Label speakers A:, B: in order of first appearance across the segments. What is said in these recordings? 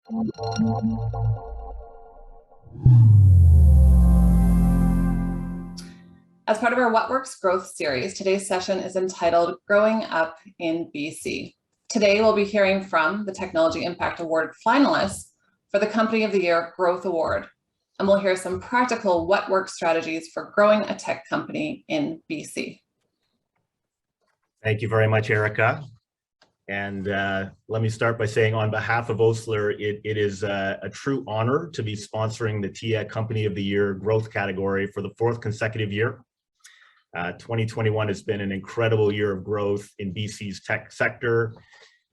A: As part of our WhatWorks growth series, today's session is entitled Growing Up in BC. Today, we'll be hearing from the Technology Impact Award finalists for the Company of the Year Growth Award. And we'll hear some practical WhatWorks strategies for growing a tech company in BC.
B: Thank you very much, Erica. And let me start by saying on behalf of Osler, it is a true honor to be sponsoring the TIA Company of the Year growth category for the 4th consecutive year. 2021 has been an incredible year of growth in BC's tech sector.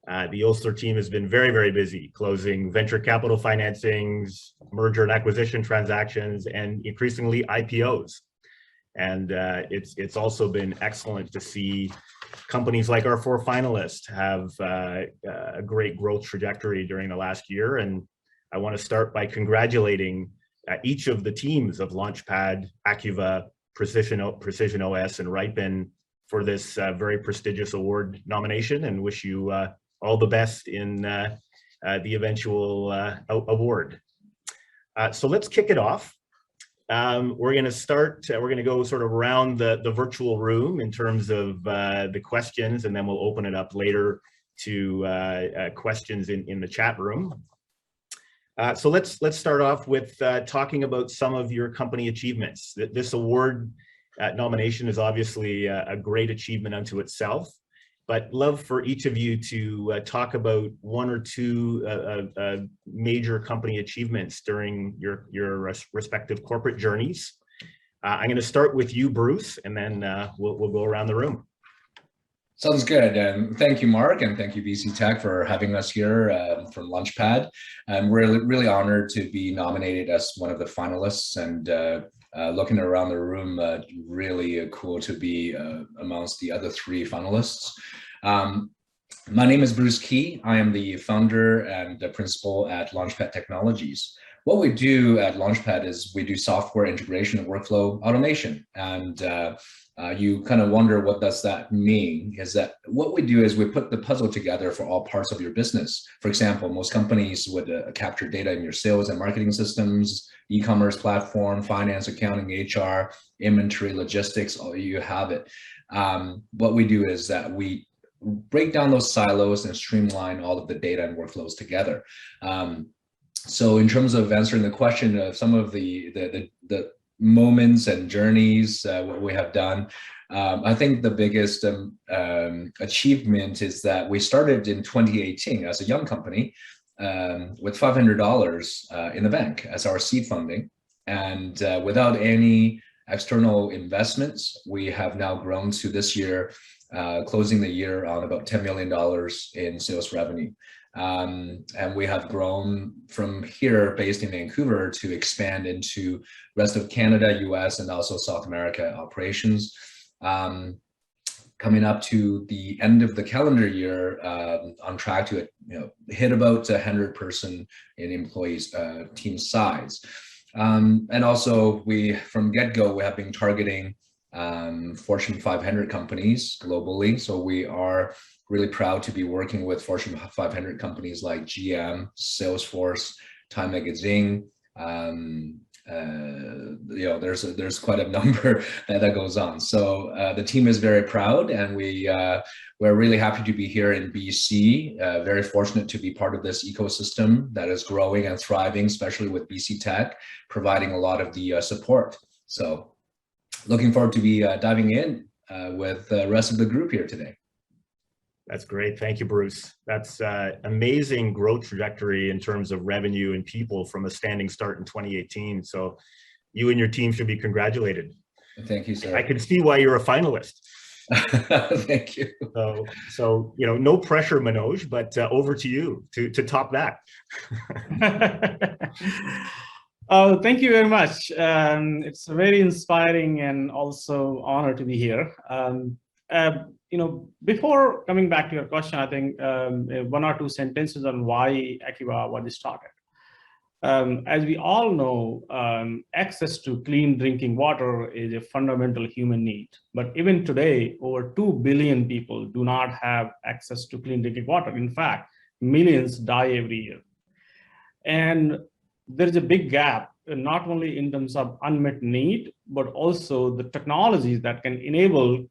B: The Osler team has been very, very busy closing venture capital financings, merger and acquisition transactions, and increasingly IPOs. And it's also been excellent to see companies like our 4 finalists have a great growth trajectory during the last year. And I want to start by congratulating each of the teams of Launchpad, Acuva, PrecisionOS, and Riipen for this very prestigious award nomination, and wish you all the best in the eventual award. So let's kick it off. We're going to go sort of around the virtual room in terms of the questions, and then we'll open it up later to questions in the chat room. So let's start off with talking about some of your company achievements. This award nomination is obviously a great achievement unto itself, but love for each of you to talk about 1 or 2 major company achievements during your respective corporate journeys. I'm going to start with you, Bruce, and then we'll go around the room.
C: Sounds good. Thank you, Mark, and thank you, BC Tech, for having us here from Launchpad. I'm really honored to be nominated as one of the finalists, and looking around the room, really cool to be amongst the other 3 finalists. My name is Bruce Key. I am the founder and the principal at Launchpad Technologies. What we do at Launchpad is we do software integration and workflow automation. And you kind of wonder, what does that mean? Is that what we do is we put the puzzle together for all parts of your business. For example, most companies would capture data in your sales and marketing systems, e-commerce platform, finance, accounting, HR, inventory, logistics, you have it. What we do is that we break down those silos and streamline all of the data and workflows together. So in terms of answering the question of some of the moments and journeys, what we have done, I think the biggest achievement is that we started in 2018 as a young company with $500 in the bank as our seed funding. And without any external investments, we have now grown to this year, closing the year on about $10 million in sales revenue. And we have grown from here, based in Vancouver, to expand into rest of Canada, US, and also South America operations. Coming up to the end of the calendar year, on track to hit about 100 person in employees team size. And also from get-go, we have been targeting Fortune 500 companies globally. So we are really proud to be working with Fortune 500 companies like GM, Salesforce, Time Magazine. There's quite a number that goes on. So the team is very proud, and we're really happy to be here in BC. Very fortunate to be part of this ecosystem that is growing and thriving, especially with BC Tech providing a lot of the support. So looking forward to be diving in with the rest of the group here today.
B: That's great. Thank you, Bruce. That's amazing growth trajectory in terms of revenue and people from a standing start in 2018. So you and your team should be congratulated.
C: Thank you, sir.
B: I can see why you're a finalist.
C: Thank you.
B: So no pressure, Manoj, but over to you to top that.
D: Oh, thank you very much. It's very inspiring and also honor to be here. Before coming back to your question, I think 1 or 2 sentences on why Akiva was started. As we all know, access to clean drinking water is a fundamental human need. But even today, over 2 billion people do not have access to clean drinking water. In fact, millions die every year. And there's a big gap, not only in terms of unmet need, but also the technologies that can enable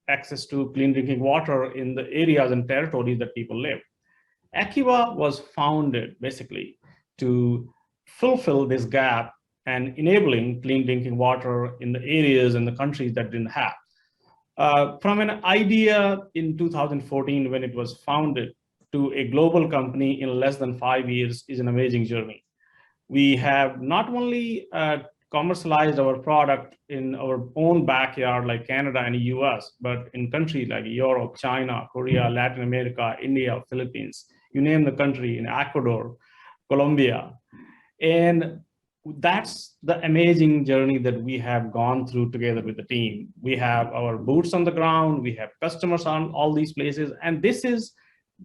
D: access to clean drinking water in the areas and territories that people live. Akiva was founded basically to fulfill this gap and enabling clean drinking water in the areas and the countries that didn't have. From an idea in 2014 when it was founded to a global company in less than 5 years is an amazing journey. We have not only commercialized our product in our own backyard like Canada and the US, but in countries like Europe, China, Korea, Latin America, India, Philippines, you name the country, in Ecuador, Colombia. And that's the amazing journey that we have gone through together with the team. We have our boots on the ground, we have customers on all these places, and this is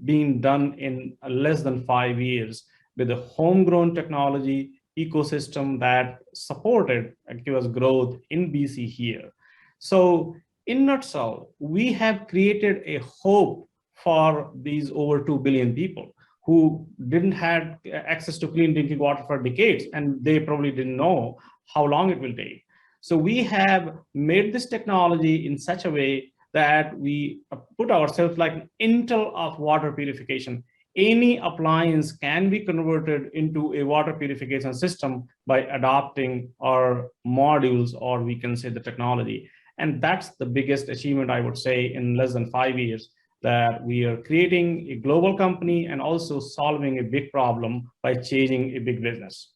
D: being done in less than 5 years with a homegrown technology ecosystem that supported Akiva's growth in BC here. So in a nutshell, we have created a hope for these over 2 billion people who didn't have access to clean drinking water for decades, and they probably didn't know how long it will take. So we have made this technology in such a way that we put ourselves like an Intel of water purification. Any appliance can be converted into a water purification system by adopting our modules, or we can say the technology. And that's the biggest achievement, I would say, in less than 5 years, that we are creating a global company and also solving a big problem by changing a big business.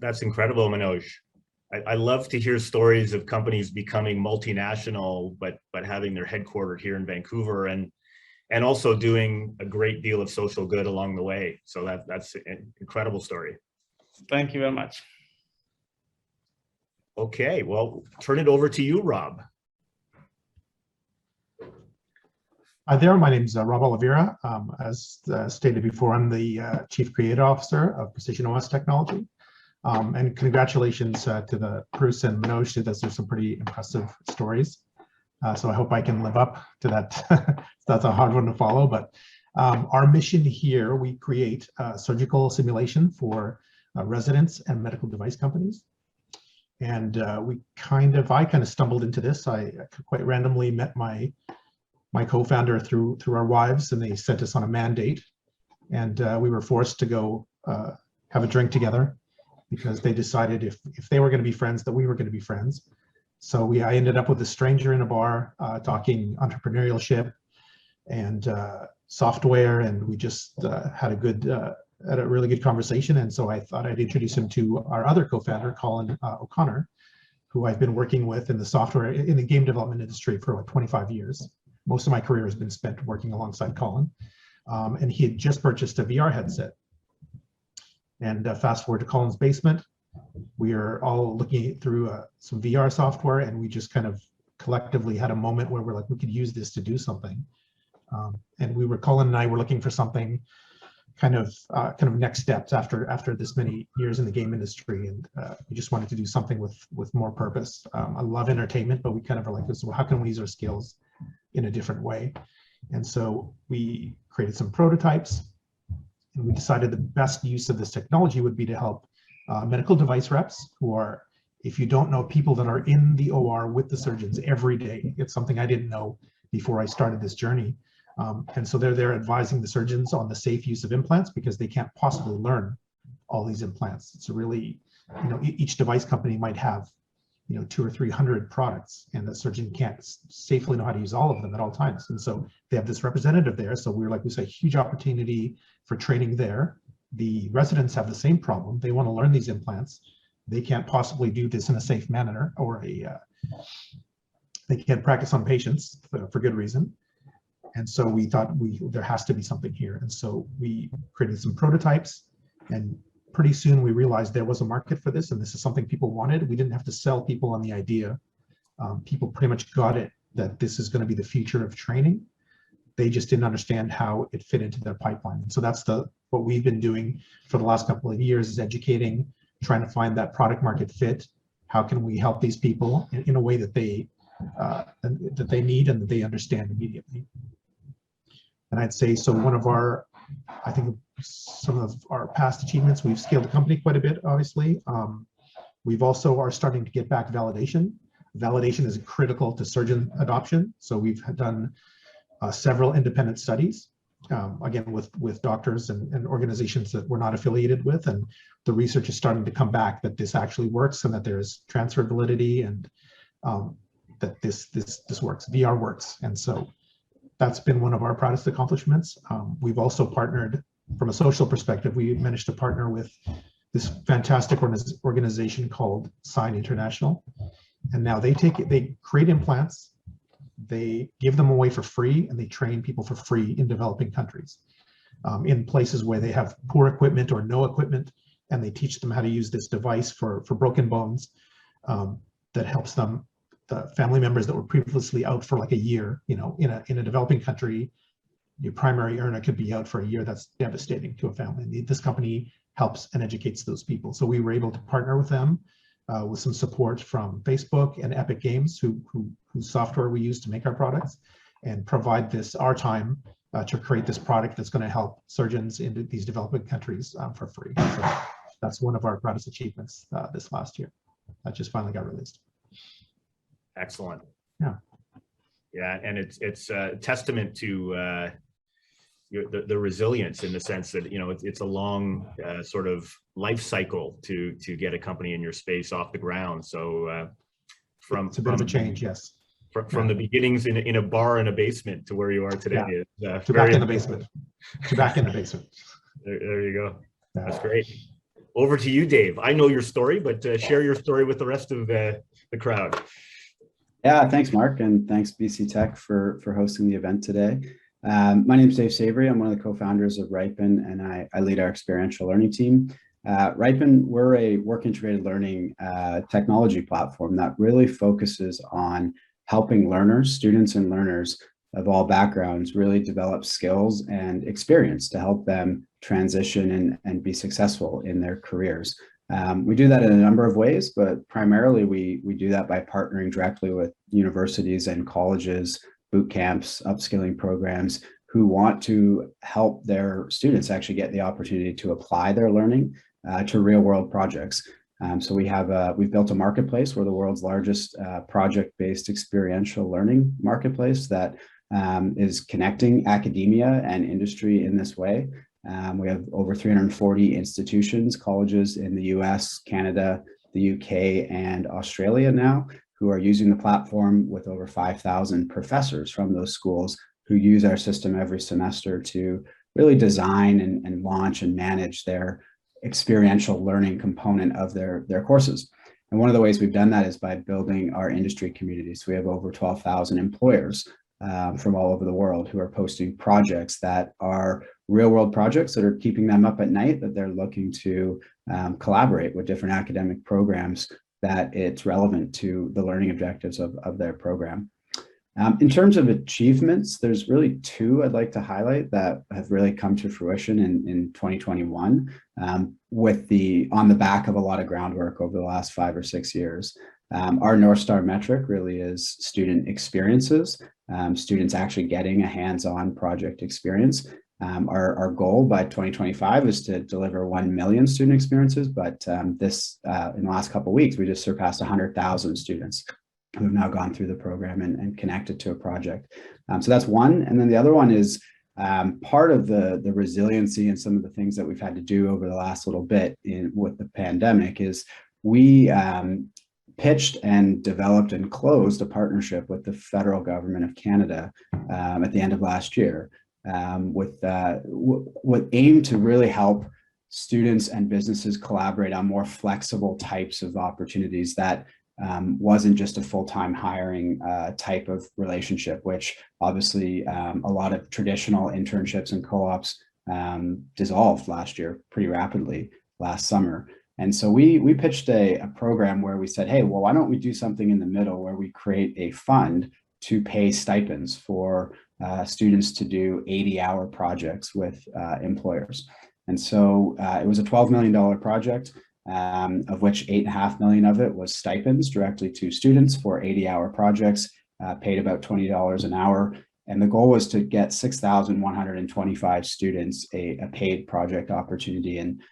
B: That's incredible, Manoj. I love to hear stories of companies becoming multinational, but having their headquartered here in Vancouver, and also doing a great deal of social good along the way. So that's an incredible story.
D: Thank you very much.
B: Okay, well, turn it over to you, Rob.
E: Hi there, my name is Rob Oliveira. As stated before, I'm the Chief Creative Officer of PrecisionOS Technology. And congratulations to the Bruce and Manoj. There's some pretty impressive stories. So I hope I can live up to that. That's a hard one to follow, but our mission here, we create surgical simulation for residents and medical device companies. And I kind of stumbled into this. I quite randomly met my co-founder through our wives, and they sent us on a mandate, and we were forced to go have a drink together because they decided if they were going to be friends, that we were going to be friends. So I ended up with a stranger in a bar talking entrepreneurship and software, and we just had a really good conversation. And so I thought I'd introduce him to our other co-founder, Colin O'Connor, who I've been working with in the software, in the game development industry for like 25 years. Most of my career has been spent working alongside Colin. And he had just purchased a VR headset. And fast forward to Colin's basement, we are all looking through some VR software, and we just kind of collectively had a moment where we're like, we could use this to do something. And Colin and I were looking for something kind of next steps after this many years in the game industry, and we just wanted to do something with more purpose. I love entertainment, but we kind of are like, so how can we use our skills in a different way? And so we created some prototypes, and we decided the best use of this technology would be to help medical device reps, who are, if you don't know, people that are in the OR with the surgeons every day. It's something I didn't know before I started this journey. And so they're there advising the surgeons on the safe use of implants, because they can't possibly learn all these implants. It's really, each device company might have 200 or 300 products, and the surgeon can't safely know how to use all of them at all times. And so they have this representative there. So we say huge opportunity for training there. The residents have the same problem. They want to learn these implants. They can't possibly do this in a safe manner, or they can't practice on patients for good reason. And so we thought there has to be something here. And so we created some prototypes, and pretty soon we realized there was a market for this, and this is something people wanted. We didn't have to sell people on the idea. People pretty much got it, that this is going to be the future of training. They just didn't understand how it fit into their pipeline. And so that's what we've been doing for the last couple of years, is educating, trying to find that product market fit. How can we help these people in a way that they need and that they understand immediately? And I'd say, so one of our I think some of our past achievements, we've scaled the company quite a bit, obviously. We've also are starting to get back validation. Validation is critical to surgeon adoption. So we've done several independent studies, again, with doctors and organizations that we're not affiliated with. And the research is starting to come back that this actually works and that there's transfer validity and that this works, VR works. And so that's been one of our proudest accomplishments. We've also partnered from a social perspective. We managed to partner with this fantastic organization called Sign International. And now they create implants, they give them away for free, and they train people for free in developing countries, in places where they have poor equipment or no equipment, and they teach them how to use this device for broken bones that helps them, the family members that were previously out for like a year, in a developing country, your primary earner could be out for a year. That's devastating to a family. This company helps and educates those people. So we were able to partner with them with some support from Facebook and Epic Games, whose software we use to make our products, and provide our time to create this product that's going to help surgeons in these developing countries for free. So that's one of our proudest achievements this last year. That just finally got released.
B: Excellent.
E: Yeah.
B: Yeah, and it's a testament to the resilience in the sense that it's a long sort of life cycle to get a company in your space off the ground. So
E: it's a bit of a change, yes.
B: From the beginnings in a bar in a basement to where you are today.
E: Yeah. To back in the basement. To back in the basement.
B: There you go. That's great. Over to you, Dave. I know your story, but share your story with the rest of the crowd.
F: Yeah, thanks, Mark, and thanks BC Tech for hosting the event today. My name is Dave Savory. I'm one of the co-founders of Riipen, and I lead our experiential learning team. Riipen, we're a work integrated learning technology platform that really focuses on helping learners, students and learners of all backgrounds really develop skills and experience to help them transition and be successful in their careers. We do that in a number of ways, but primarily we do that by partnering directly with universities and colleges, boot camps, upskilling programs who want to help their students actually get the opportunity to apply their learning to real world projects. So we've built a marketplace. We're the world's largest project-based experiential learning marketplace that is connecting academia and industry in this way. We have over 340 institutions, colleges in the US, Canada, the UK, and Australia now, who are using the platform, with over 5,000 professors from those schools who use our system every semester to really design and launch and manage their experiential learning component of their courses. And one of the ways we've done that is by building our industry communities. We have over 12,000 employers from all over the world who are posting projects that are real world projects that are keeping them up at night, that they're looking to collaborate with different academic programs that it's relevant to the learning objectives of their program. In terms of achievements, there's really two I'd like to highlight that have really come to fruition in 2021 on the back of a lot of groundwork over the last 5 or 6 years. Our North Star metric really is student experiences, students actually getting a hands-on project experience. Our goal by 2025 is to deliver 1 million student experiences, but in the last couple of weeks, we just surpassed 100,000 students who have now gone through the program and connected to a project. So that's one. And then the other one is part of the resiliency and some of the things that we've had to do over the last little bit with the pandemic is we pitched and developed and closed a partnership with the federal government of Canada at the end of last year with aim to really help students and businesses collaborate on more flexible types of opportunities that wasn't just a full-time hiring type of relationship, which obviously a lot of traditional internships and co-ops dissolved last year pretty rapidly last summer. And so we pitched a program where we said, hey, well, why don't we do something in the middle where we create a fund to pay stipends for students to do 80-hour projects with employers. And so it was a $12 million project, of which $8.5 million of it was stipends directly to students for 80-hour projects, paid about $20 an hour. And the goal was to get 6,125 students a paid project opportunity. And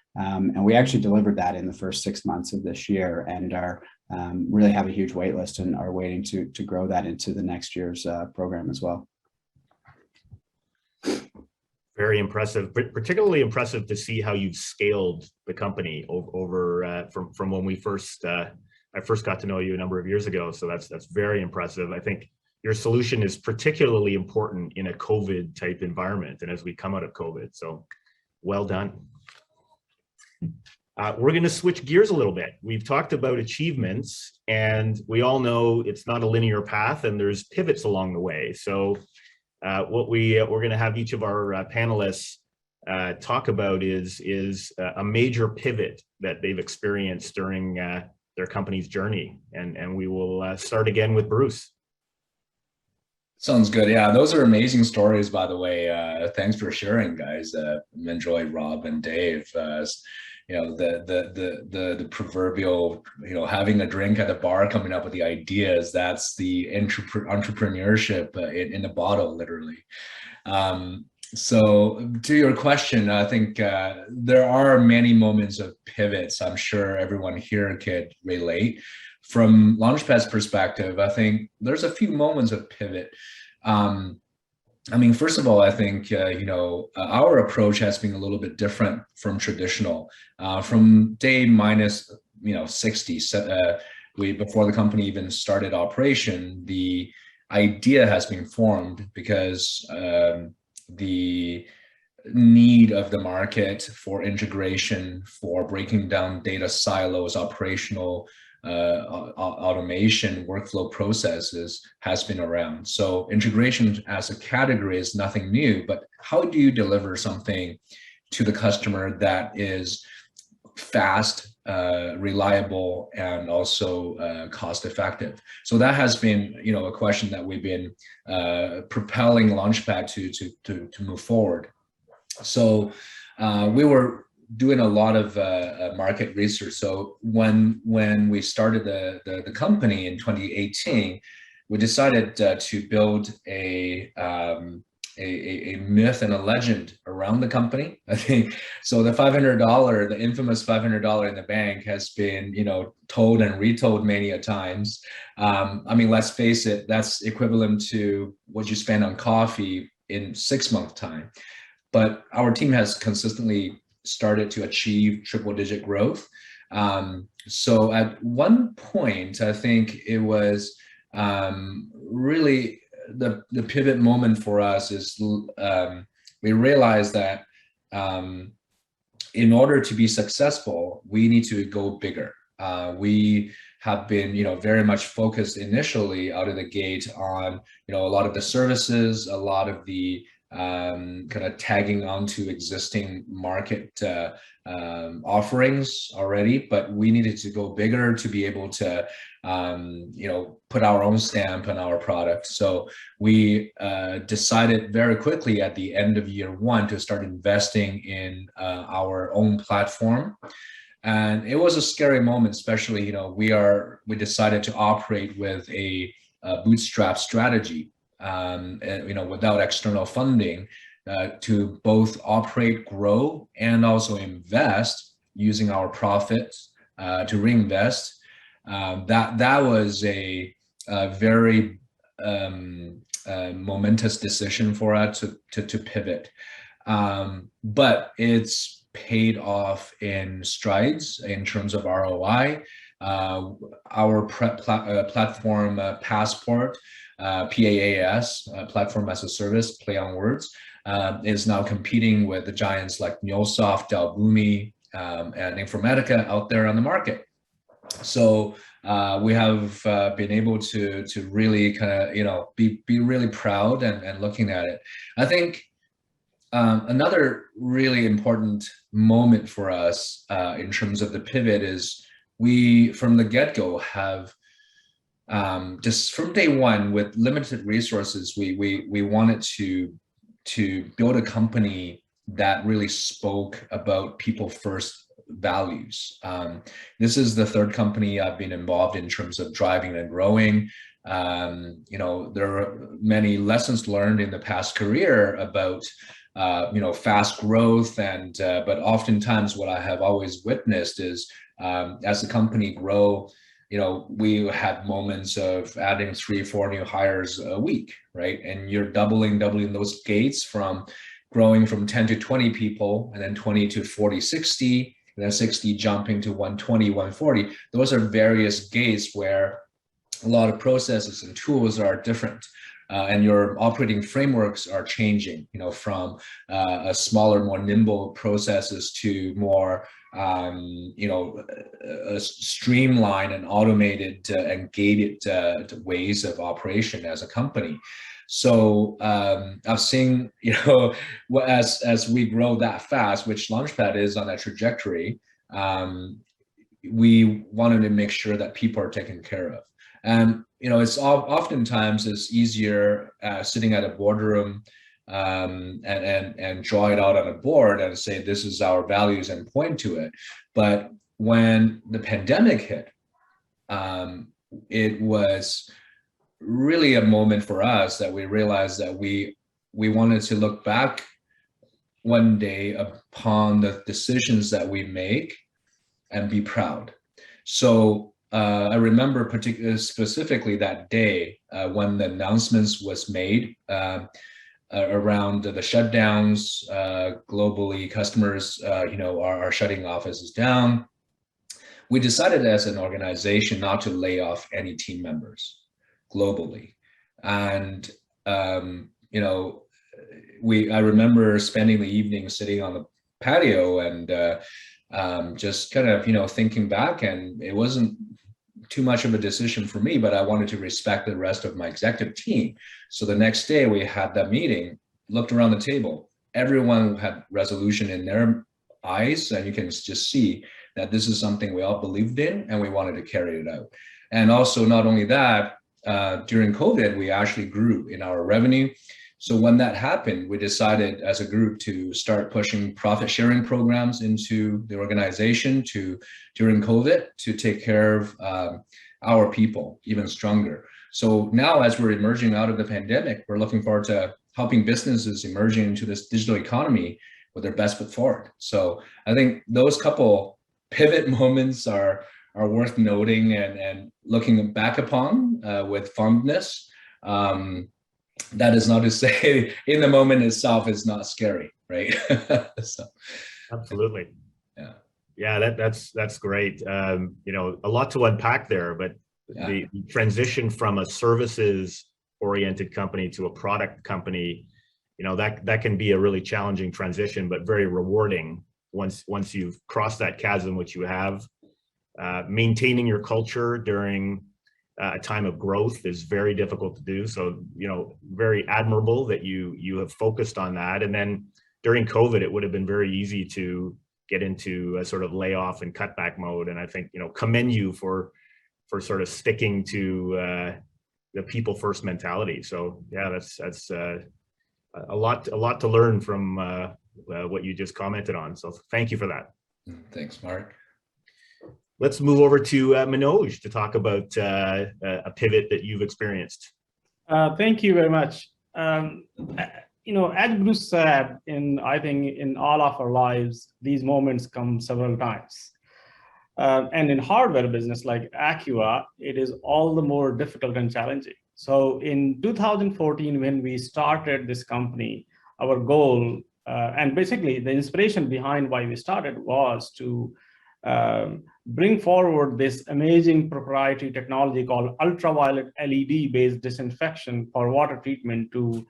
F: we actually delivered that in the first 6 months of this year, and are really have a huge wait list and are waiting to grow that into the next year's program as well.
B: Very impressive, particularly impressive to see how you've scaled the company over from when we I first got to know you a number of years ago. So that's very impressive. I think your solution is particularly important in a COVID type environment and as we come out of COVID. So well done. We're going to switch gears a little bit. We've talked about achievements, and we all know it's not a linear path and there's pivots along the way. So what we're going to have each of our panelists talk about is a major pivot that they've experienced during their company's journey. And we will start again with Bruce.
C: Sounds good. Yeah, those are amazing stories, by the way. Thanks for sharing, guys. Enjoyed Rob and Dave. You know, the proverbial, you know, having a drink at a bar, coming up with the ideas. That's the entrepreneurship in a bottle, literally. So to your question, I think there are many moments of pivots. I'm sure everyone here could relate. From Launchpad's perspective, I think there's a few moments of pivot. I mean, first of all, I think, you know, our approach has been a little bit different from traditional. From day minus, you know, 60, before the company even started operation, the idea has been formed because the need of the market for integration, for breaking down data silos, operational automation, workflow processes has been around. So integration as a category is nothing new, but how do you deliver something to the customer that is fast, reliable, and also cost effective? So that has been, you know, a question that we've been propelling Launchpad to move forward. So we were doing a lot of market research. So when we started the company in 2018, we decided to build a myth and a legend around the company. I think so. The $500, the infamous $500 in the bank, has been, you know, told and retold many a times. I mean, let's face it, that's equivalent to what you spend on coffee in 6 months time. But our team has consistently started to achieve triple-digit growth. So at one point, I think it was really the pivot moment for us is we realized that in order to be successful, we need to go bigger. We have been, you know, very much focused initially out of the gate on, you know, a lot of the services, a lot of the kind of tagging onto existing market offerings already, but we needed to go bigger to be able to, you know, put our own stamp on our product. So we decided very quickly at the end of year one to start investing in our own platform. And it was a scary moment, especially, you know, we decided to operate with a bootstrap strategy. You know, without external funding, to both operate, grow, and also invest using our profits to reinvest. That was a very momentous decision for us to pivot. But it's paid off in strides in terms of ROI. Our platform Passport, PaaS, platform as a service, play on words, is now competing with the giants like MuleSoft, Dalboomi, and Informatica out there on the market. So we have been able to really kind of, you know, be really proud and looking at it. I think another really important moment for us in terms of the pivot is we, from the get-go, have just from day one, with limited resources, we wanted to build a company that really spoke about people first values. This is the third company I've been involved in terms of driving and growing. You know, there are many lessons learned in the past career about you know, fast growth, and but oftentimes what I have always witnessed is as the company grow, you know, we had moments of adding 3 or 4 new hires a week, right? And you're doubling those gates from growing from 10 to 20 people, and then 20 to 40, 60, and then 60 jumping to 120, 140. Those are various gates where a lot of processes and tools are different. And your operating frameworks are changing, you know, from a smaller, more nimble processes to more, you know, streamlined and automated and gated ways of operation as a company. So I've seen, you know, as we grow that fast, which Launchpad is on that trajectory, we wanted to make sure that people are taken care of. And you know, it's oftentimes it's easier sitting at a boardroom and draw it out on a board and say this is our values and point to it. But when the pandemic hit, it was really a moment for us that we realized that we wanted to look back one day upon the decisions that we make and be proud. So I remember specifically that day when the announcements was made around the shutdowns globally. Customers, you know, are shutting offices down. We decided as an organization not to lay off any team members globally, and you know, I remember spending the evening sitting on the patio and just kind of, you know, thinking back, and it wasn't too much of a decision for me, but I wanted to respect the rest of my executive team. So the next day we had that meeting, looked around the table, everyone had resolution in their eyes, and you can just see that this is something we all believed in and we wanted to carry it out. And also not only that, during COVID, we actually grew in our revenue. So when that happened, we decided as a group to start pushing profit sharing programs into the organization during COVID to take care of our people even stronger. So now as we're emerging out of the pandemic, we're looking forward to helping businesses emerging into this digital economy with their best foot forward. So I think those couple pivot moments are worth noting and looking back upon with fondness. That is not to say in the moment itself is not scary, right? So,
B: absolutely.
C: Yeah.
B: Yeah, that's great. You know, a lot to unpack there, but yeah, the transition from a services oriented company to a product company, you know, that can be a really challenging transition, but very rewarding once you've crossed that chasm, which you have. Maintaining your culture during a time of growth is very difficult to do. So, you know, very admirable that you have focused on that. And then during COVID, it would have been very easy to get into a sort of layoff and cutback mode. And I think, you know, commend you for sort of sticking to the people first mentality. So yeah, that's a lot to learn from what you just commented on. So thank you for that.
C: Thanks, Mark.
B: Let's move over to Manoj to talk about a pivot that you've experienced.
D: Thank you very much. You know, as Bruce said, I think in all of our lives, these moments come several times. And in hardware business like Acuva, it is all the more difficult and challenging. So in 2014, when we started this company, our goal, and basically the inspiration behind why we started was to bring forward this amazing proprietary technology called ultraviolet LED-based disinfection for water treatment to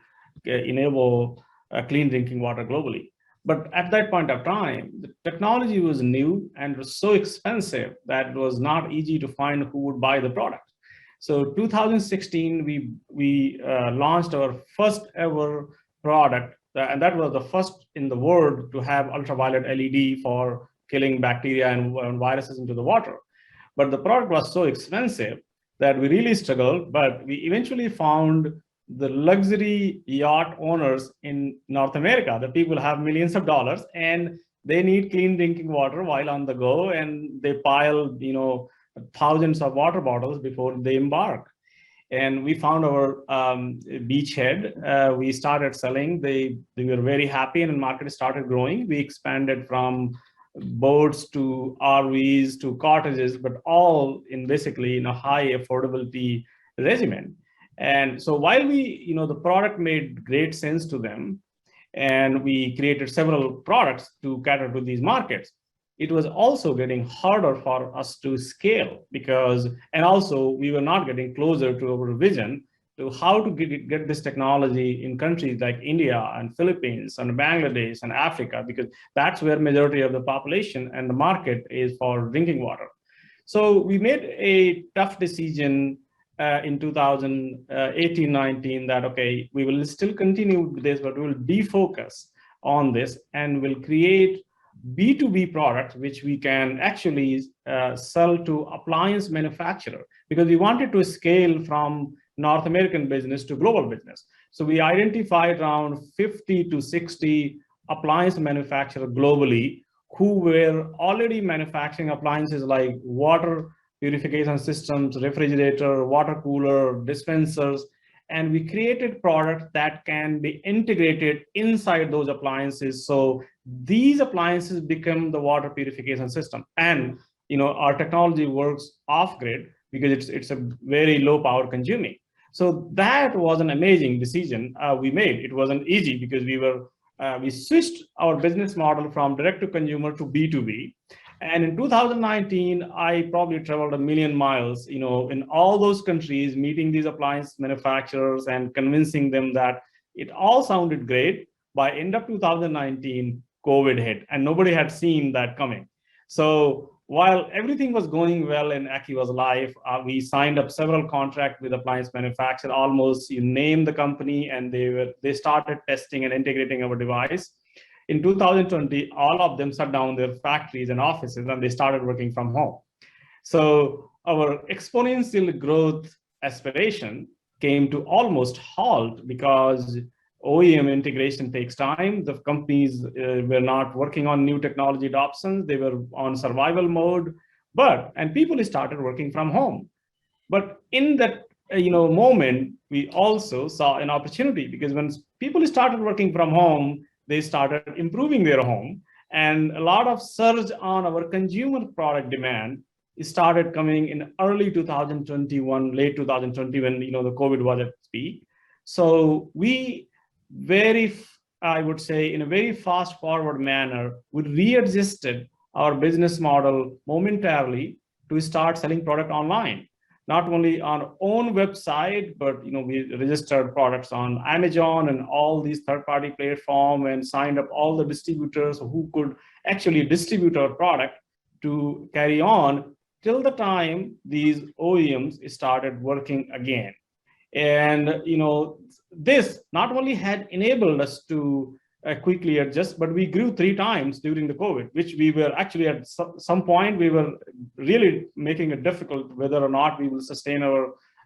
D: enable clean drinking water globally. But at that point of time, the technology was new and was so expensive that it was not easy to find who would buy the product. So 2016, we launched our first ever product, and that was the first in the world to have ultraviolet LED for killing bacteria and viruses into the water. But the product was so expensive that we really struggled, but we eventually found the luxury yacht owners in North America. The people have millions of dollars and they need clean drinking water while on the go, and they pile, you know, thousands of water bottles before they embark. And we found our beachhead. We started selling. They were very happy, and the market started growing. We expanded from boats to RVs to cottages, but all in basically in a high affordability regimen. And so while the product made great sense to them, and we created several products to cater to these markets, it was also getting harder for us to scale and also we were not getting closer to our vision to how to get this technology in countries like India and Philippines and Bangladesh and Africa, because that's where majority of the population and the market is for drinking water. So we made a tough decision in 2018-19 that, okay, we will still continue with this, but we will defocus on this and we'll create B2B products, which we can actually sell to appliance manufacturer, because we wanted to scale from North American business to global business. So we identified around 50 to 60 appliance manufacturers globally who were already manufacturing appliances like water purification systems, refrigerator, water cooler, dispensers, and we created products that can be integrated inside those appliances. So these appliances become the water purification system. And our technology works off-grid because it's a very low power consuming. So that was an amazing decision we made. It wasn't easy because we switched our business model from direct to consumer to B2B. And in 2019, I probably traveled 1 million miles, in all those countries, meeting these appliance manufacturers and convincing them that it all sounded great. By end of 2019, COVID hit, and nobody had seen that coming. So while everything was going well in Akiva's life, we signed up several contracts with appliance manufacturers. Almost you name the company, and they started testing and integrating our device. In 2020, all of them shut down their factories and offices, and they started working from home. So our exponential growth aspiration came to almost halt because OEM integration takes time. The companies were not working on new technology adoptions. They were on survival mode, and people started working from home. But in that moment, we also saw an opportunity, because when people started working from home, they started improving their home, and a lot of surge on our consumer product demand started coming in early 2021, late 2020, when the COVID was at its peak. So we I would say, in a very fast forward manner, we readjusted our business model momentarily to start selling product online. Not only on our own website, but we registered products on Amazon and all these third-party platforms and signed up all the distributors who could actually distribute our product to carry on till the time these OEMs started working again. And this not only had enabled us to quickly adjust, but we grew 3 times during the COVID, which we were actually at some point, we were really making it difficult whether or not we will sustain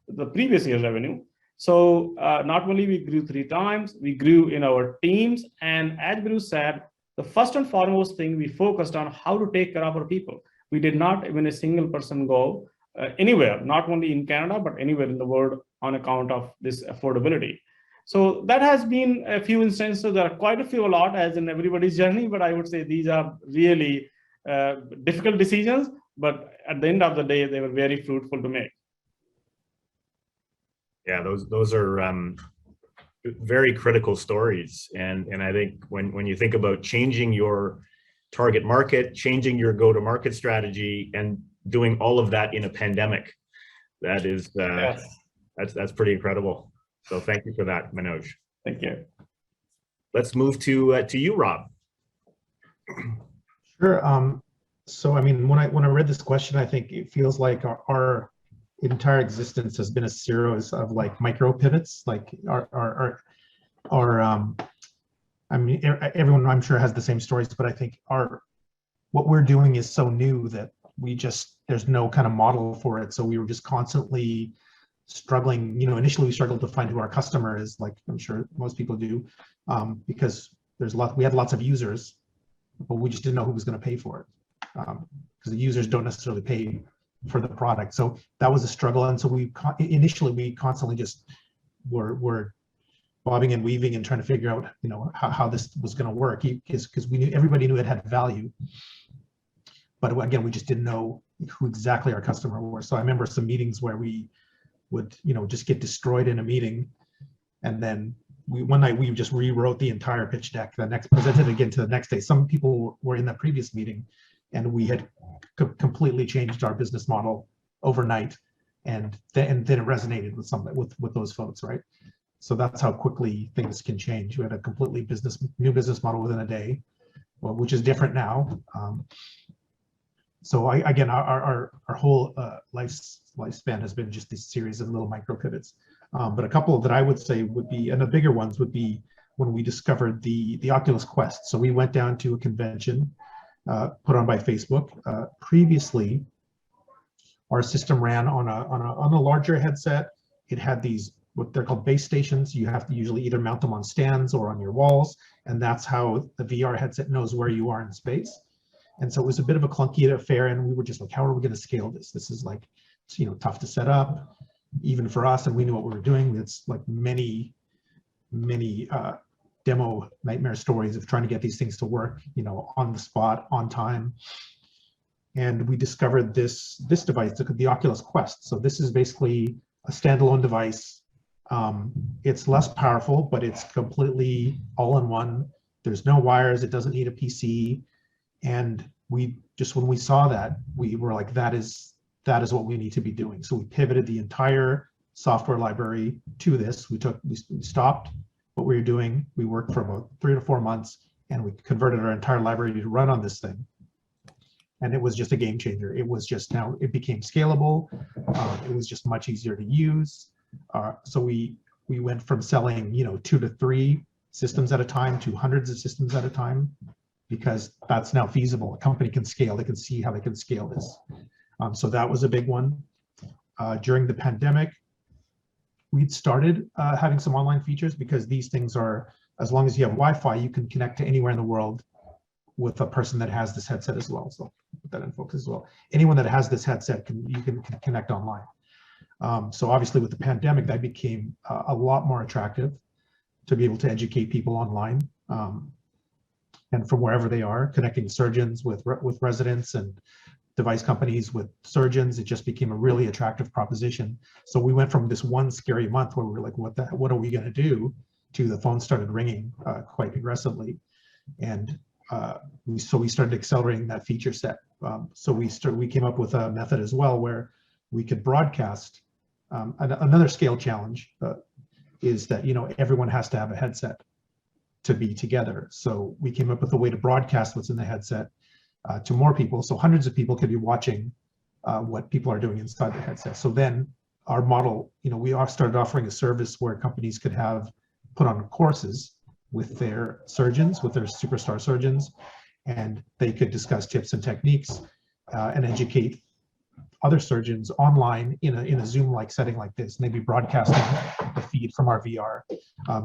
D: the previous year's revenue. So not only we grew 3 times, we grew in our teams. And as Bruce said, the first and foremost thing, we focused on how to take care of our people. We did not even a single person go anywhere, not only in Canada, but anywhere in the world on account of this affordability. So that has been a few instances. There are quite a lot as in everybody's journey, but I would say these are really difficult decisions, but at the end of the day, they were very fruitful to make.
B: Yeah, those are very critical stories. And I think when you think about changing your target market, changing your go-to-market strategy, and doing all of that in a pandemic, that is, yes. That's pretty incredible. So thank you for that, Manoj.
D: Thank you.
B: Let's move to you, Rob.
E: Sure. So I mean, when I read this question, I think it feels like our entire existence has been a series of like micro pivots. Like I mean, everyone I'm sure has the same stories, but I think what we're doing is so new that there's no kind of model for it. So we were just constantly struggling. Initially we struggled to find who our customer is, like I'm sure most people do, because we had lots of users, but we just didn't know who was going to pay for it, because the users don't necessarily pay for the product. So that was a struggle. And so initially we constantly just were bobbing and weaving and trying to figure out, you know, how this was going to work, because we knew, everybody knew it had value. But again, we just didn't know who exactly our customer was. So I remember some meetings where we would, you know, just get destroyed in a meeting. And then one night we just rewrote the entire pitch deck, presented again to the next day. Some people were in that previous meeting and we had completely changed our business model overnight. And then it resonated with those folks, right? So that's how quickly things can change. We had a completely new business model within a day, which is different now. So again, our whole lifespan has been just this series of little micro pivots. But a couple that I would say would be, and the bigger ones would be when we discovered the Oculus Quest. So we went down to a convention put on by Facebook. Previously, our system ran on a larger headset. It had these, what they're called base stations. You have to usually either mount them on stands or on your walls, and that's how the VR headset knows where you are in space. And so it was a bit of a clunky affair, and we were just like, how are we going to scale this? This is like, you know, tough to set up, even for us, and we knew what we were doing. It's like many demo nightmare stories of trying to get these things to work, you know, on the spot, on time. And we discovered this device, the Oculus Quest. So this is basically a standalone device. It's less powerful, but it's completely all-in-one. There's no wires. It doesn't need a PC. And we just, when we saw that, we were like, that is what we need to be doing. So we pivoted the entire software library to this. We stopped what we were doing. We worked for about 3 to 4 months, and we converted our entire library to run on this thing. And it was just a game changer. It was just, now it became scalable. It was just much easier to use. So we went from selling, you know, 2 to 3 systems at a time to hundreds of systems at a time, because that's now feasible. A company can scale. They can see how they can scale this. So that was a big one. During the pandemic, we'd started having some online features, because these things are, as long as you have Wi-Fi, you can connect to anywhere in the world with a person that has this headset as well. So put that in focus as well. Anyone that has this headset, you can connect online. So obviously with the pandemic, that became a lot more attractive to be able to educate people online. And from wherever they are, connecting surgeons with residents and device companies with surgeons, it just became a really attractive proposition. So we went from this one scary month where we were like, what are we going to do, to the phone started ringing quite aggressively. And we started accelerating that feature set. So we came up with a method as well where we could broadcast. Another scale challenge is that, you know, everyone has to have a headset to be together. So we came up with a way to broadcast what's in the headset to more people. So hundreds of people could be watching what people are doing inside the headset. So then our model, you know, we started offering a service where companies could put on courses with their surgeons, with their superstar surgeons, and they could discuss tips and techniques and educate other surgeons online in a Zoom-like setting like this, and they'd be broadcasting the feed from our VR.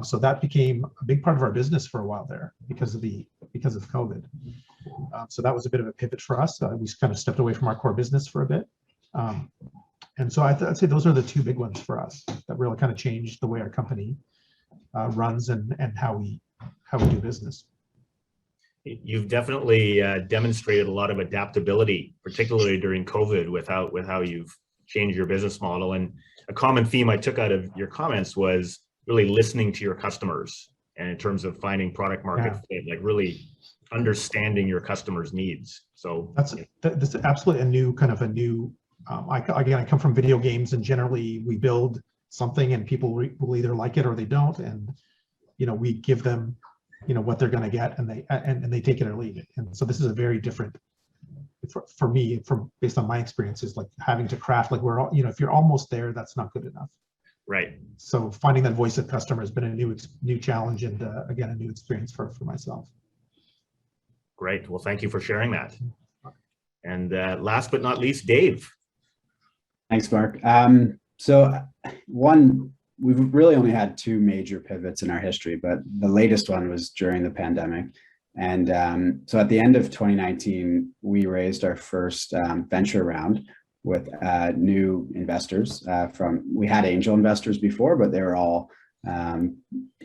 E: So that became a big part of our business for a while there because of COVID. So that was a bit of a pivot for us. We kind of stepped away from our core business for a bit. And so I'd say those are the 2 big ones for us that really kind of changed the way our company runs and how we do business.
B: You've definitely demonstrated a lot of adaptability, particularly during COVID, with how you've changed your business model. And a common theme I took out of your comments was really listening to your customers, and in terms of finding product market fit, like really understanding your customers' needs. So that's
E: absolutely a new I come from video games, and generally we build something and people will either like it or they don't, and you know, we give them, you know, what they're going to get, and they take it or leave it. And so this is a very different, for me, based on my experiences, like having to craft, like you know, if you're almost there, that's not good enough.
B: Right.
E: So finding that voice of customer has been a new challenge, and again, a new experience for myself.
B: Great. Well, thank you for sharing that. And last but not least, Dave.
F: Thanks, Mark. So we've really only had 2 major pivots in our history, but the latest one was during the pandemic. And so at the end of 2019, we raised our first venture round, with new investors. We had angel investors before, but they were all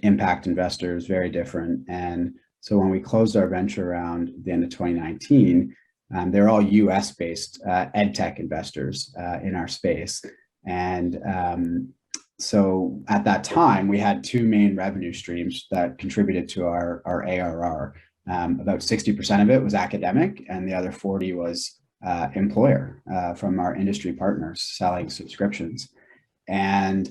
F: impact investors, very different. And so when we closed our venture round at the end of 2019, they're all US-based ed tech investors in our space. And so at that time, we had two main revenue streams that contributed to our ARR. About 60% of it was academic, and the other 40 was employer from our industry partners selling subscriptions. And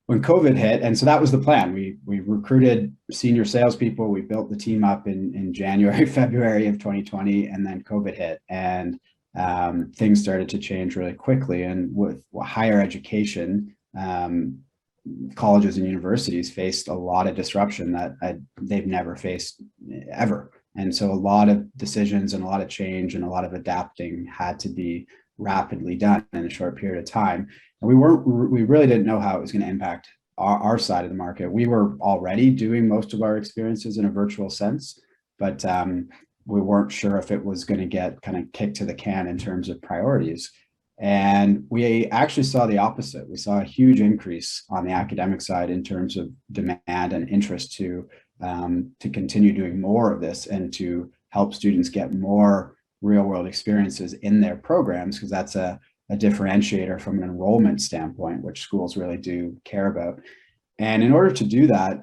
F: when COVID hit, and so that was the plan. We recruited senior salespeople. We built the team up in January, February of 2020, and then COVID hit, and things started to change really quickly. And with higher education, colleges and universities faced a lot of disruption that they've never faced ever. And so a lot of decisions and a lot of change and a lot of adapting had to be rapidly done in a short period of time. And we really didn't know how it was going to impact our side of the market. We were already doing most of our experiences in a virtual sense, but we weren't sure if it was going to get kind of kicked to the can in terms of priorities. And we actually saw the opposite. We saw a huge increase on the academic side in terms of demand and interest to continue doing more of this and to help students get more real world experiences in their programs, because that's a differentiator from an enrollment standpoint, which schools really do care about. And in order to do that,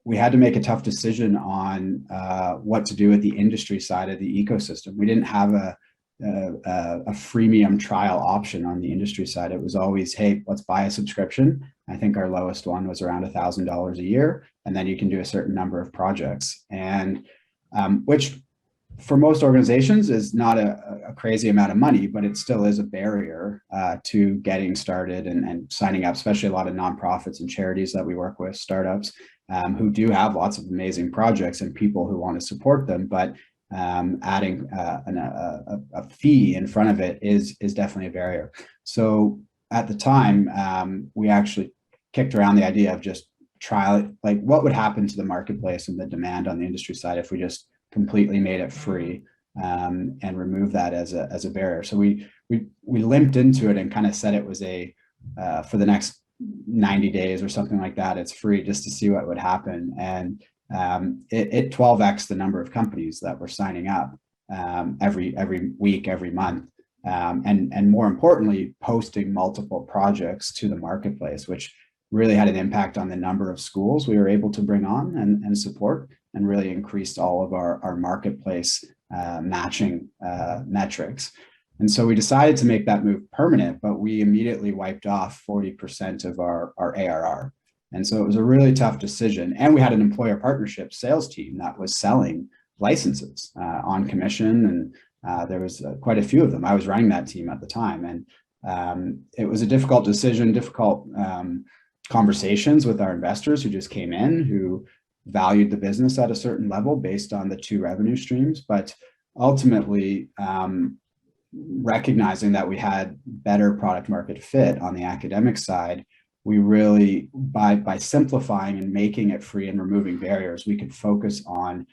F: we had to make a tough decision on what to do with the industry side of the ecosystem. We didn't have a freemium trial option on the industry side. It was always, hey, let's buy a subscription. I think our lowest one was around $1,000 a year, and then you can do a certain number of projects. And which for most organizations is not a crazy amount of money, but it still is a barrier to getting started and signing up, especially a lot of nonprofits and charities that we work with, startups who do have lots of amazing projects and people who want to support them, but adding a fee in front of it is definitely a barrier. So at the time, we actually kicked around the idea of just like what would happen to the marketplace and the demand on the industry side if we just completely made it free and remove that as a barrier. So we limped into it and kind of said it was for the next 90 days or something like that, it's free, just to see what would happen. And it 12x the number of companies that were signing up every week, every month, and more importantly, posting multiple projects to the marketplace, which really had an impact on the number of schools we were able to bring on and support, and really increased all of our marketplace matching metrics. And so we decided to make that move permanent, but we immediately wiped off 40% of our ARR. And so it was a really tough decision. And we had an employer partnership sales team that was selling licenses on commission. And there was quite a few of them. I was running that team at the time. And it was a difficult decision, difficult conversations with our investors who just came in, who valued the business at a certain level based on the two revenue streams. But ultimately, recognizing that we had better product market fit on the academic side, we really, by simplifying and making it free and removing barriers, we could focus on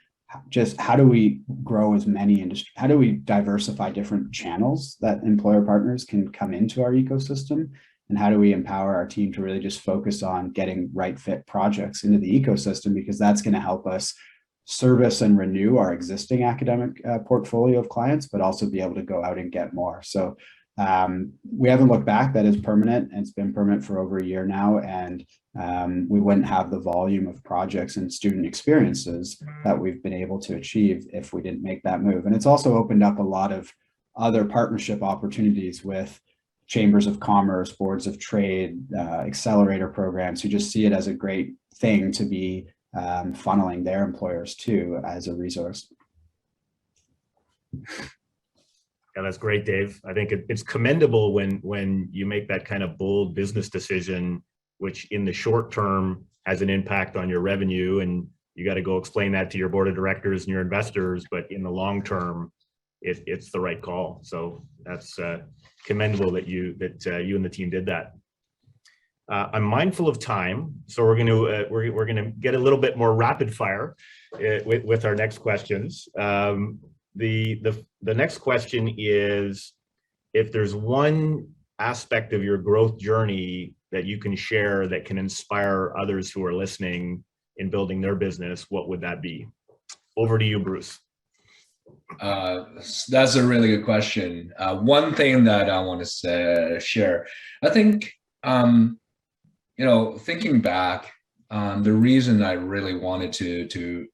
F: just how do we grow as many industries, how do we diversify different channels that employer partners can come into our ecosystem, and how do we empower our team to really just focus on getting right fit projects into the ecosystem, because that's going to help us service and renew our existing academic portfolio of clients, but also be able to go out and get more. So we haven't looked back. That is permanent, and it's been permanent for over a year now. And we wouldn't have the volume of projects and student experiences that we've been able to achieve if we didn't make that move. And it's also opened up a lot of other partnership opportunities with chambers of commerce, boards of trade, accelerator programs, who just see it as a great thing to be funneling their employers to as a resource.
B: Yeah, that's great, Dave. I think it's commendable when you make that kind of bold business decision, which in the short term has an impact on your revenue, and you got to go explain that to your board of directors and your investors. But in the long term, it's the right call. So that's commendable that you and the team did that. I'm mindful of time, so we're going to get a little bit more rapid fire with our next questions. The next question is, if there's one aspect of your growth journey that you can share that can inspire others who are listening in building their business, what would that be? Over to you, Bruce.
C: That's a really good question. One thing that I want to share, I think, thinking back, the reason I really wanted to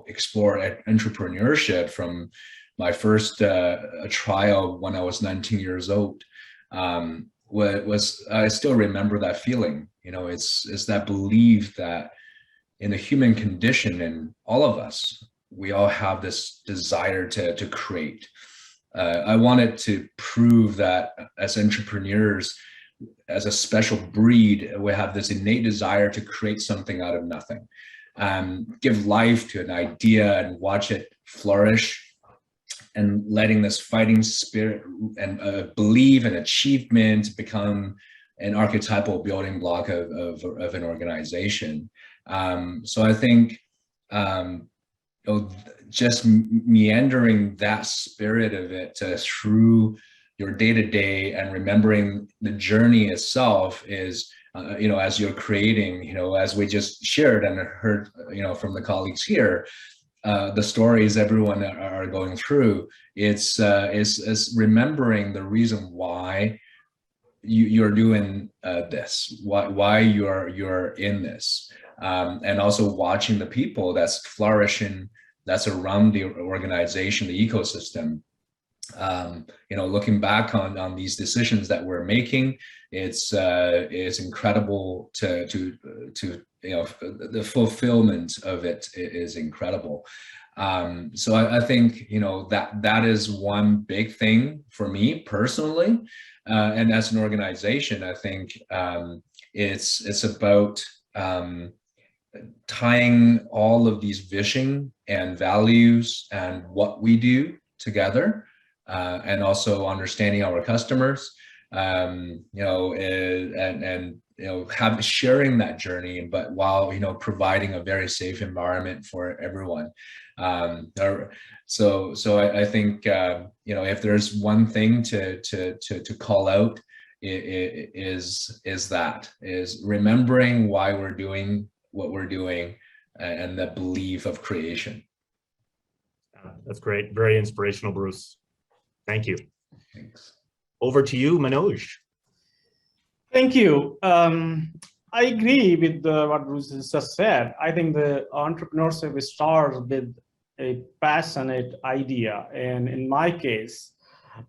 C: explore entrepreneurship from my first trial when I was 19 years old was I still remember that feeling. It's that belief that in the human condition, in all of us, we all have this desire to create. I wanted to prove that as entrepreneurs, as a special breed, we have this innate desire to create something out of nothing, give life to an idea and watch it flourish, and letting this fighting spirit and belief and achievement become an archetypal building block of an organization. So I think just meandering that spirit of it through your day-to-day and remembering the journey itself is, as you're creating, as we just shared and heard, from the colleagues here, the stories everyone are going through, it's remembering the reason why you're doing this, why you're in this, and also watching the people that's flourishing, that's around the organization, the ecosystem. Looking back on these decisions that we're making, it's incredible to the fulfillment of it is incredible. So I think that is one big thing for me personally, and as an organization, I think it's about tying all of these vision and values and what we do together, and also understanding our customers, sharing that journey, but while providing a very safe environment for everyone. So I think if there's one thing to call out, is remembering why we're doing what we're doing, and the belief of creation.
B: That's great. Very inspirational, Bruce. Thank you.
C: Thanks.
B: Over to you, Manoj.
D: Thank you. I agree with what Bruce has just said. I think the entrepreneurship starts with a passionate idea. And in my case,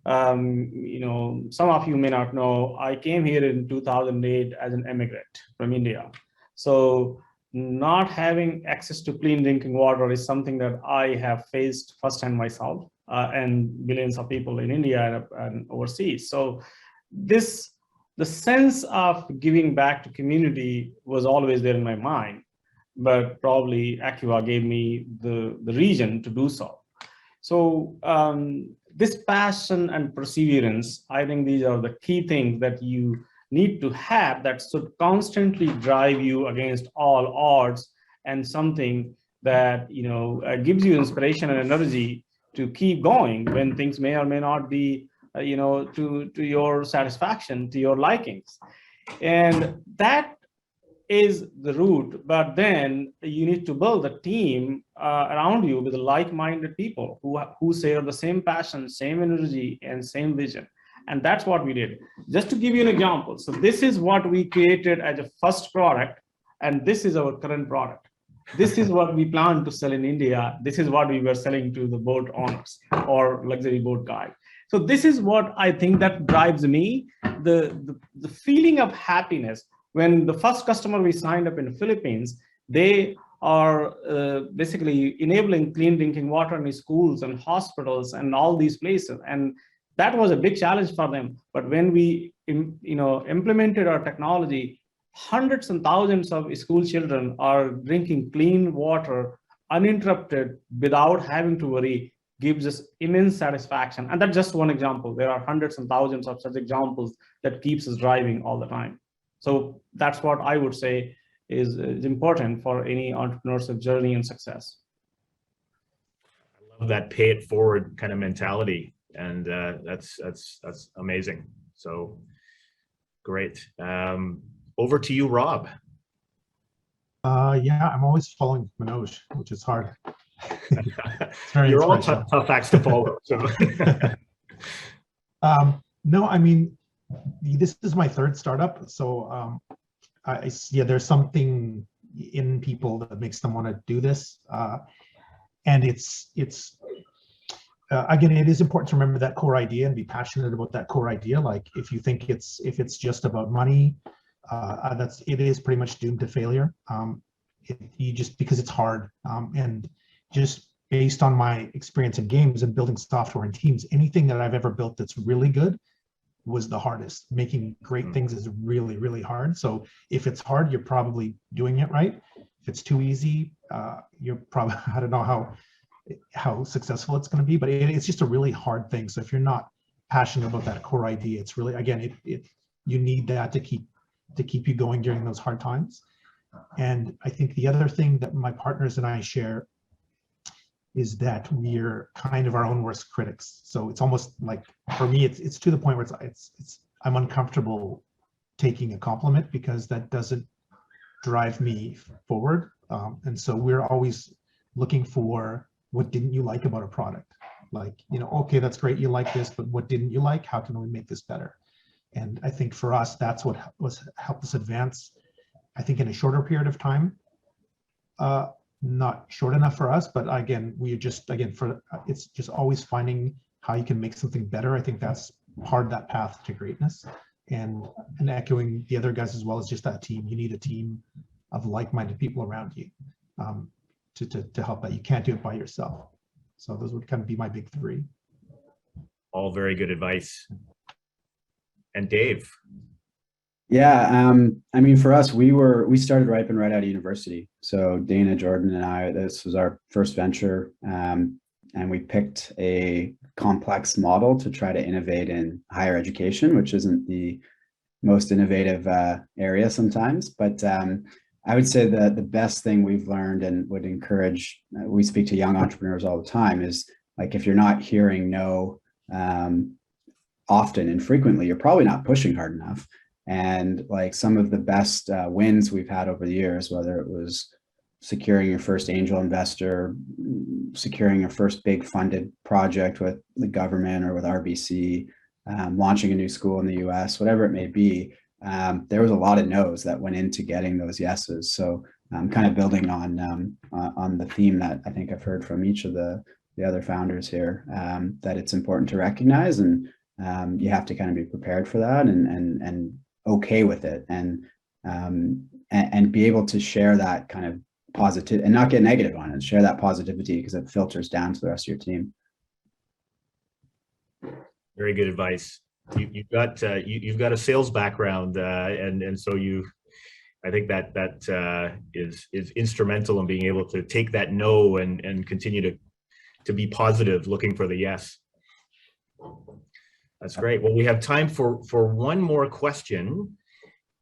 D: some of you may not know, I came here in 2008 as an immigrant from India. So not having access to clean drinking water is something that I have faced firsthand myself, and billions of people in India and overseas. So the sense of giving back to community was always there in my mind, but probably Acuva gave me the reason to do so. So this passion and perseverance, I think these are the key things that you need to have that should constantly drive you against all odds, and something that gives you inspiration and energy to keep going when things may or may not be to your satisfaction, to your likings. And that is the root, but then you need to build a team around you with like-minded people who share the same passion, same energy, and same vision. And that's what we did. Just to give you an example, so this is what we created as a first product, and this is our current product. This is what we plan to sell in India. This is what we were selling to the boat owners or luxury boat guys. So this is what I think that drives me, the feeling of happiness. When the first customer we signed up in the Philippines, they are basically enabling clean drinking water in schools and hospitals and all these places. And that was a big challenge for them. But when we implemented our technology, hundreds and thousands of school children are drinking clean water uninterrupted without having to worry, gives us immense satisfaction. And that's just one example. There are hundreds and thousands of such examples that keeps us driving all the time. So that's what I would say is important for any entrepreneurship journey and success.
B: I love that pay it forward kind of mentality. and that's amazing. So great. Over to you, Rob.
E: Yeah, I'm always following Manoj, which is hard.
B: You're all tough acts to follow. So.
E: No, I mean, this is my third startup, so yeah, there's something in people that makes them want to do this, and it's again, it is important to remember that core idea and be passionate about that core idea. Like if you think if it's just about money, it is pretty much doomed to failure. You just, because it's hard, and just based on my experience in games and building software and teams, anything that I've ever built that's really good was the hardest. Making great things is really, really hard. So if it's hard, you're probably doing it right. If it's too easy, you're probably, I don't know how successful it's going to be, but it's just a really hard thing. So if you're not passionate about that core idea, it's really, again, you need that to keep you going during those hard times. And I think the other thing that my partners and I share is that we're kind of our own worst critics. So it's almost like, for me, it's to the point where I'm uncomfortable taking a compliment because that doesn't drive me forward. And so we're always looking for, what didn't you like about a product? Like, okay, that's great, you like this, but what didn't you like? How can we make this better? And I think for us, that's what helped us advance, I think, in a shorter period of time. Not short enough for us, but again, it's just always finding how you can make something better. I think that's part of that path to greatness. And echoing the other guys as well, is just that team. You need a team of like-minded people around you to help that. You can't do it by yourself. So those would kind of be my big three.
B: All very good advice. And Dave.
F: Yeah, I mean, for us, we started Riipen right out of university. So Dana, Jordan, and I, this was our first venture, and we picked a complex model to try to innovate in higher education, which isn't the most innovative area sometimes. But I would say that the best thing we've learned and would encourage, we speak to young entrepreneurs all the time, is like, if you're not hearing no often and frequently, you're probably not pushing hard enough. And like some of the best wins we've had over the years, whether it was securing your first angel investor, securing your first big funded project with the government or with RBC, launching a new school in the US, whatever it may be, there was a lot of no's that went into getting those yeses. So I'm kind of building on the theme that I think I've heard from each of the other founders here, that it's important to recognize, and you have to kind of be prepared for that and okay with it, and be able to share that kind of positive and not get negative on it, share that positivity, because it filters down to the rest of your team.
B: Very good advice. You've got a sales background, and so I think that is instrumental in being able to take that no and continue to be positive, looking for the yes. That's great. Well, we have time for one more question,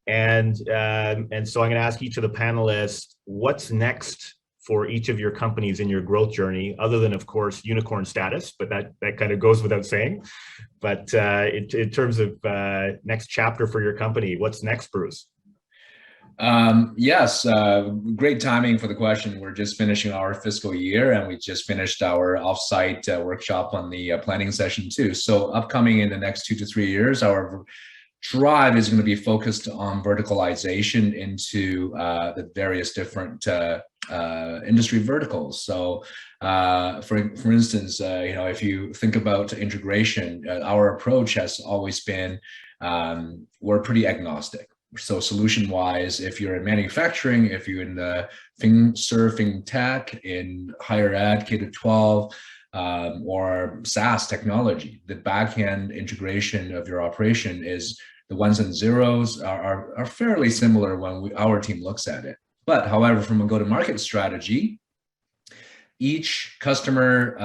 B: and so I'm going to ask each of the panelists, what's next for each of your companies in your growth journey, other than, of course, unicorn status, but that kind of goes without saying. But in terms of next chapter for your company, what's next, Bruce?
C: Yes, great timing for the question. We're just finishing our fiscal year, and we just finished our offsite workshop on the planning session too. So upcoming in the next 2 to 3 years, our drive is going to be focused on verticalization into the various different industry verticals. So for instance, if you think about integration, our approach has always been, we're pretty agnostic. So solution-wise, if you're in manufacturing, if you're in the surfing tech, in higher ed, K-12, or SaaS technology, the back-end integration of your operation is the ones and zeros are fairly similar when our team looks at it. But however, from a go-to-market strategy, each customer,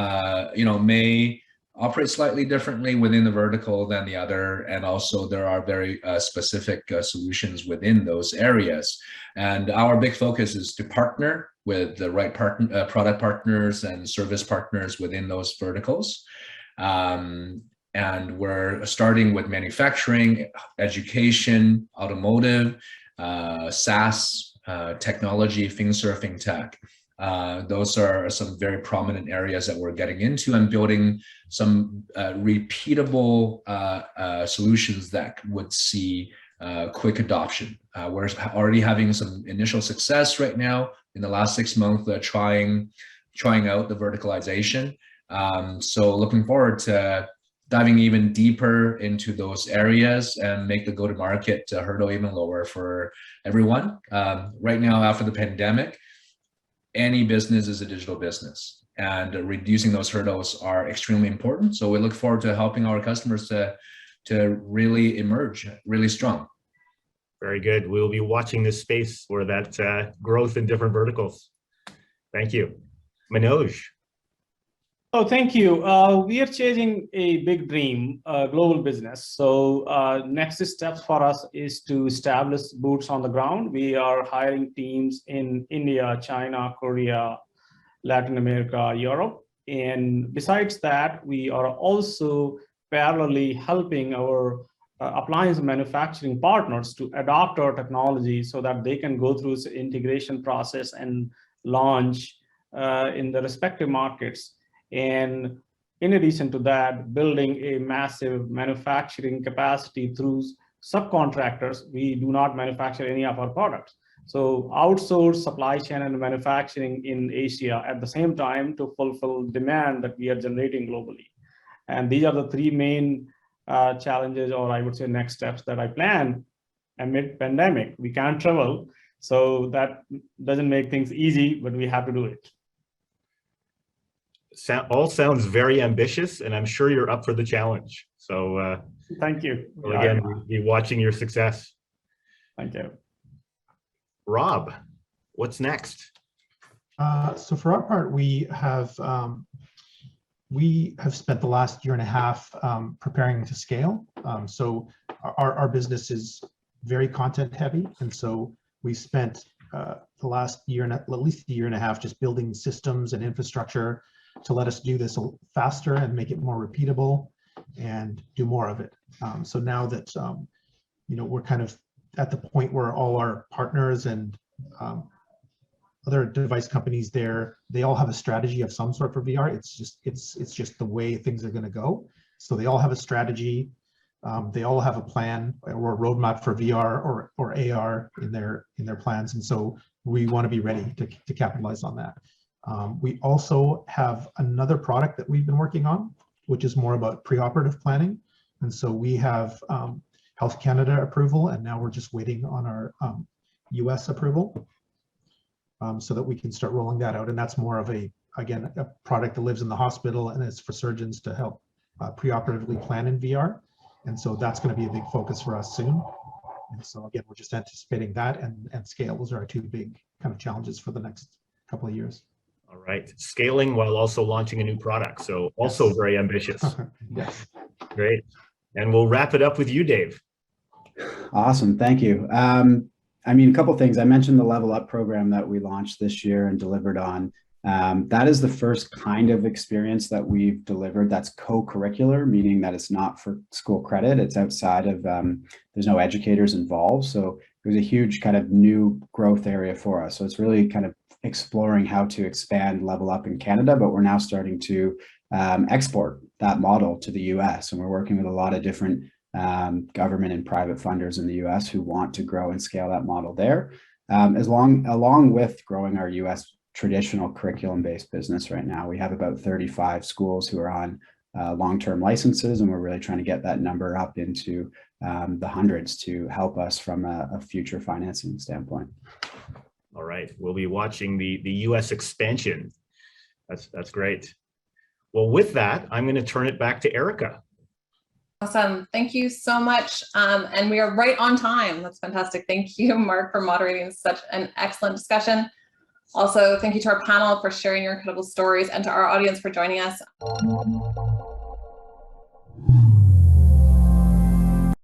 C: may operate slightly differently within the vertical than the other, and also there are very specific solutions within those areas. And our big focus is to partner with the right product partners and service partners within those verticals. And we're starting with manufacturing, education, automotive, SaaS, technology, finsurfing tech. Those are some very prominent areas that we're getting into and building some repeatable solutions that would see quick adoption. We're already having some initial success right now in the last 6 months, trying out the verticalization. So looking forward to diving even deeper into those areas and make the go-to-market hurdle even lower for everyone. Right now, after the pandemic, any business is a digital business, and reducing those hurdles are extremely important. So we look forward to helping our customers to really emerge really strong.
B: Very good. We'll be watching this space for that growth in different verticals. Thank you. Manoj.
D: Oh, thank you. We are chasing a big dream, global business. So next steps for us is to establish boots on the ground. We are hiring teams in India, China, Korea, Latin America, Europe. And besides that, we are also parallelly helping our appliance manufacturing partners to adopt our technology so that they can go through the integration process and launch in the respective markets. And in addition to that, building a massive manufacturing capacity through subcontractors. We do not manufacture any of our products. So outsource supply chain and manufacturing in Asia at the same time to fulfill demand that we are generating globally. And these are the three main challenges, or I would say next steps that I plan amid pandemic. We can't travel, so that doesn't make things easy, but we have to do it.
B: All sounds very ambitious, and I'm sure you're up for the challenge. So
D: thank you.
B: Well, again, we'll be watching your success.
D: Thank you.
B: Rob, what's next?
E: So for our part, we have spent the last year and a half preparing to scale. So our business is very content heavy, and so we spent the last year and at least a year and a half just building systems and infrastructure to let us do this faster and make it more repeatable and do more of it. So now that we're kind of at the point where all our partners and other device companies they all have a strategy of some sort for VR. It's just the way things are going to go. So they all have a strategy. They all have a plan or a roadmap for VR or AR in their plans, and so we want to be ready to capitalize on that. We also have another product that we've been working on, which is more about preoperative planning. And so we have Health Canada approval, and now we're just waiting on our US approval so that we can start rolling that out. And that's more of a product that lives in the hospital, and it's for surgeons to help preoperatively plan in VR. And so that's going to be a big focus for us soon. And so again, we're just anticipating that and scale. Those are our two big kind of challenges for the next couple of years.
B: All right, scaling while also launching a new product. So also yes. Very ambitious.
E: Yes.
B: Great. And we'll wrap it up with you, Dave.
F: Awesome, thank you. I mean, a couple things. I mentioned the Level Up program that we launched this year and delivered on. That is the first kind of experience that we've delivered that's co-curricular, meaning that it's not for school credit. It's outside of, there's no educators involved. So it was a huge kind of new growth area for us. So it's really kind of exploring how to expand Level Up in Canada, but we're now starting to export that model to the US. And we're working with a lot of different government and private funders in the US who want to grow and scale that model there, along with growing our US traditional curriculum-based business. Right now, we have about 35 schools who are on long-term licenses, and we're really trying to get that number up into the hundreds to help us from a future financing standpoint.
B: All right, we'll be watching the US expansion. That's great. Well, with that, I'm going to turn it back to Erica.
A: Awesome. Thank you so much. And we are right on time. That's fantastic. Thank you, Mark, for moderating such an excellent discussion. Also, thank you to our panel for sharing your incredible stories and to our audience for joining us.